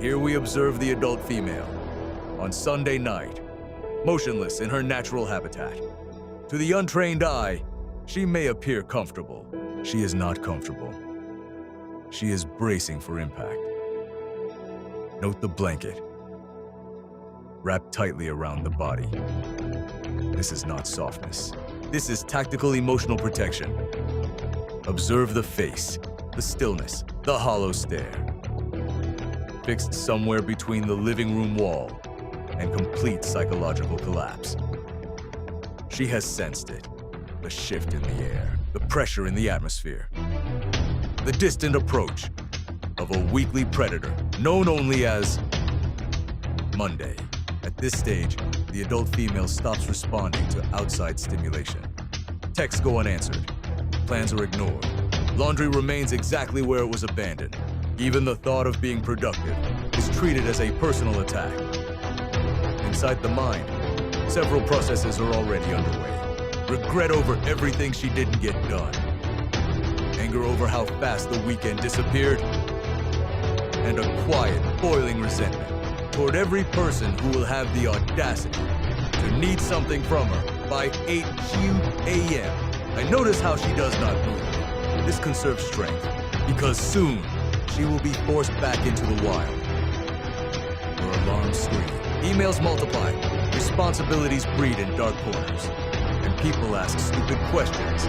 Here we observe the adult female on Sunday night, motionless in her natural habitat. To the untrained eye, she may appear comfortable. She is not comfortable. She is bracing for impact. Note the blanket, wrapped tightly around the body. This is not softness. This is tactical emotional protection. Observe the face, the stillness, the hollow stare. Fixed somewhere between the living room wall and complete psychological collapse. She has sensed it, the shift in the air, the pressure in the atmosphere, the distant approach of a weekly predator known only as Monday. At this stage, the adult female stops responding to outside stimulation. Texts go unanswered. Plans are ignored. Laundry remains exactly where it was abandoned. Even the thought of being productive is treated as a personal attack. Inside the mind, several processes are already underway. Regret over everything she didn't get done. Anger over how fast the weekend disappeared. And a quiet, boiling resentment toward every person who will have the audacity to need something from her by 8 a.m. I notice how she does not move. This conserves strength, because soon she will be forced back into the wild. Her alarms scream, emails multiply, responsibilities breed in dark corners, and people ask stupid questions.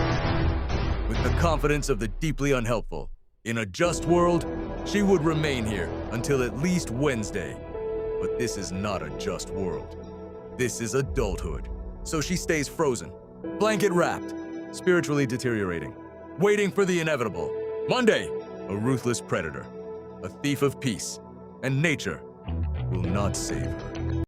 With the confidence of the deeply unhelpful, in a just world, she would remain here until at least Wednesday. But this is not a just world. This is adulthood. So she stays frozen, blanket wrapped, spiritually deteriorating, waiting for the inevitable. Monday, a ruthless predator, a thief of peace, and nature will not save her.